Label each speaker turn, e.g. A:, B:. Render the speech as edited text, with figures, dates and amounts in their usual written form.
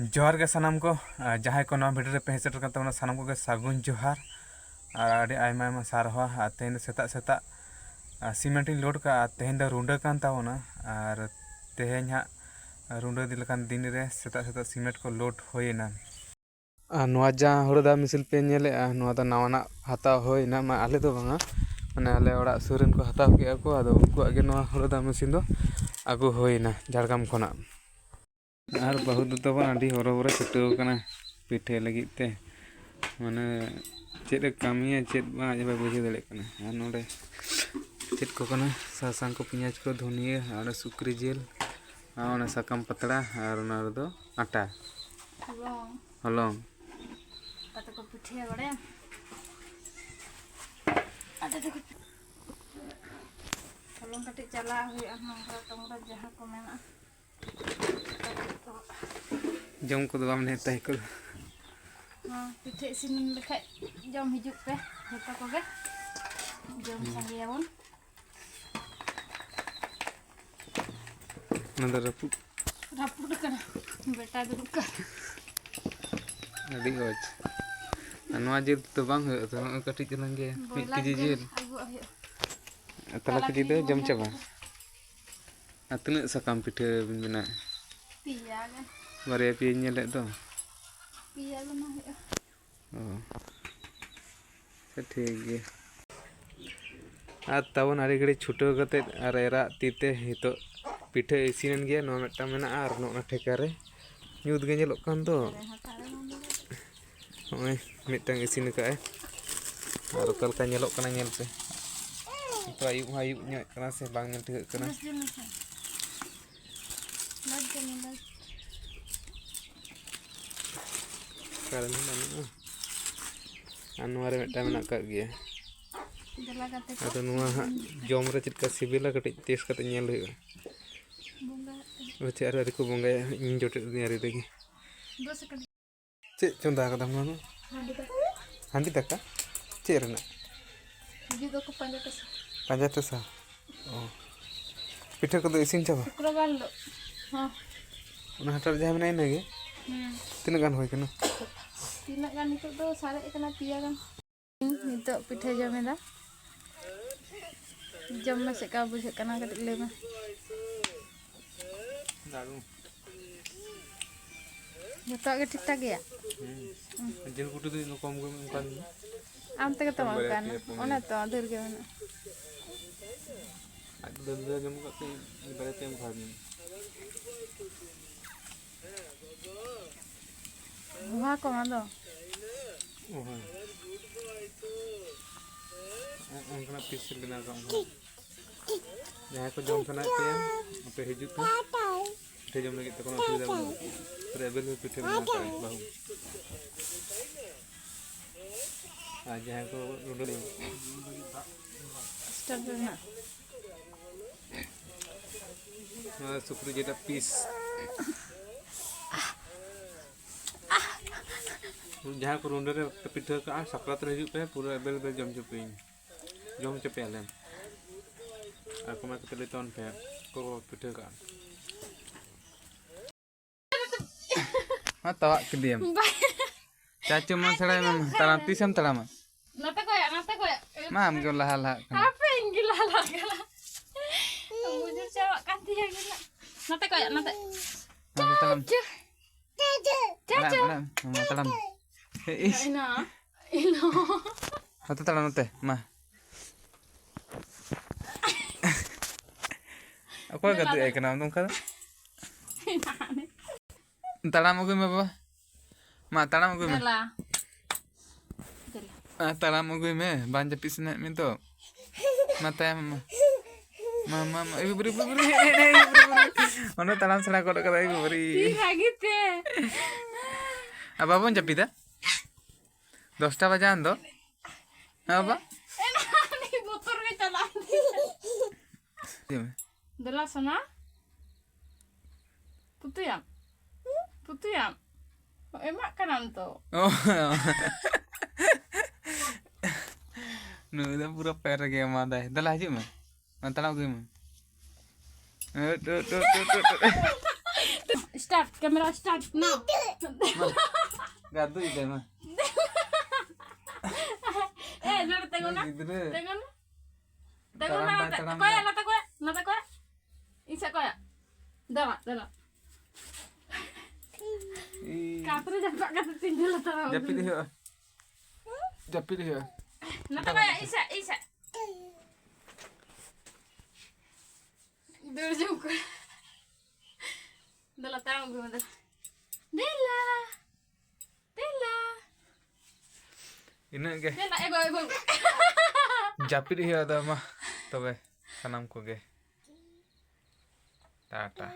A: जोहार के सानाम को जहाँ को भिडियो पे हेसेट करता सानाम को सागुन जोहार और आयमा आयमा सारवा तेहन सेता सेता सीमेंट लोड का तेहन रुंडा कान तावना और तेहन हाँ रुंडा दिलकान दिन रे सेता सेता सीमेंट को लोड होइना जहाँ हुड़ा मिसिल पे नेले नवाना हताव होइना मा आले दो बांगा माने आले ओड़ा सुरेन को हताव के को आदो उनको आगे हुड़ा मिसिल दो आगु होइना झाड़ग्राम खोना और बहुत तबन आदि हरबरे छुटाव कना पिठे लगी ते माने चेद कामिया चेद बा जे बुझे दड़े कना और नोडे चेद को कना सासांग को पियाज को धनिया और सुक्री जेल और साकम पतड़ा और ना दो आटा हलंग
B: आटा को पिठे बड़े आटा को हलंग कटे चला हुआ नंगा टंगरा जहां को मेना
A: जम को बाम नेता को
B: हां पिठे इसिन लेखा जम हिजुक पे जता को गे जम संगियावन
A: नंदर
B: रापुड़ कना बेटा दुक का
A: अड़ी गज नवा जेल तो बांग हो तो कटी चलंगे मिट केजी जेल तला केजी दो जम चाबा अतने सकाम पिठे बिन बिना
B: पिया गे
A: बारे पे नेले दो
B: पिया बना है
A: ओ ठीक गे आ तवन आड़ी घड़ी छुटो कते आर एरा तीते हितो पिठे इसिन गे नो मेटा मेना आर नो ठेका रे ᱧᱩᱛ गे ñelok kan दो ओय मिटang इसिन काए आर कलका ñelok kana ñel पे तो आयु आयु ñek kana से बांग ñel ठिक kana कारण बानु अनवारे मेटा मेना का गे अदो नुआ जम रे चिका सिबिला कटि टेस्ट कते ñel हुई बच्चे अरे को बंगा इन जोटे यारी देगी चे चंदा का दम ना हांडी तक चे रना
B: जी दो को
A: पंजा तसा ओ पिठे को दो इसिन चाबा
B: शुक्रवार लो हां
A: उना हटर जाय मने नगे तीन गान होय कना
B: तीन गान नितो दो सारे इतना पिया गान नितो पिठे जमेदा जम में से का बुझे कना कट ले में
A: दारू
B: जतो के ठीक ठाक गया
A: जेल गुटु दो कम कम कान
B: आम तक तो कान ओना तो धर के मना
A: आज दंदे जम कते बारे तेम खानी
B: वहां को मा दो
A: ओह उनका पीस बिना काम जहाँ को जम सना पे पे हिजुक पे पिठे जम लगे तो कोनो असुविधा बनो ट्रेवल में पिठे बना कर बाहु आज जहाँ को रोडे
B: स्टार्ट करना
A: सुक्री जेटा पीस जहाँ को रोडे रे पिठे का सकरात रे हिजुक पे पूरा एबेल बे जम चपे आले aku mau ke telepon pe ko pitu ka ma tawa ke diam cacu man sarai mam talam tisam talam
B: nate ko ya
A: mam go lah
B: apa yang gila lah gila bujur cewek kanti ya gila nate ko ya nate
A: talam
B: cacu
A: mama talam
B: ino
A: atau talam nate ma aku agak tuh kenal tuh kan talam aku apa ma talam aku talam aku banyak pisne minto mata mama ibu beri mana talam salah kau kata ibu beri
B: gitu
A: apa pun capit dah 10টা baja ando apa
B: ini motornya jalan Dela sana putu ya emak kanan tuh
A: oh nu udah pura per ke mada dala aja mah mantan aku mah
B: Start, kamera start now.
A: Gaduh ide mah.
B: Nada tengo na.
A: Gidre.
B: Tengo na. Tengo
A: Taram
B: na.
A: bay, taram
B: Koya,
A: bay.
B: nata koya, nata koya. Isa koya. Dala, dala. Katro japak kata tinggal tara.
A: Japit dia. Japit dia.
B: Nata koya, isa, isa. Dur juga. Dala tarang gue dala. Dela. Dela.
A: Ina ge.
B: Dela ego.
A: Japit dia ada mah. Tobe sanam ko ge. Tata.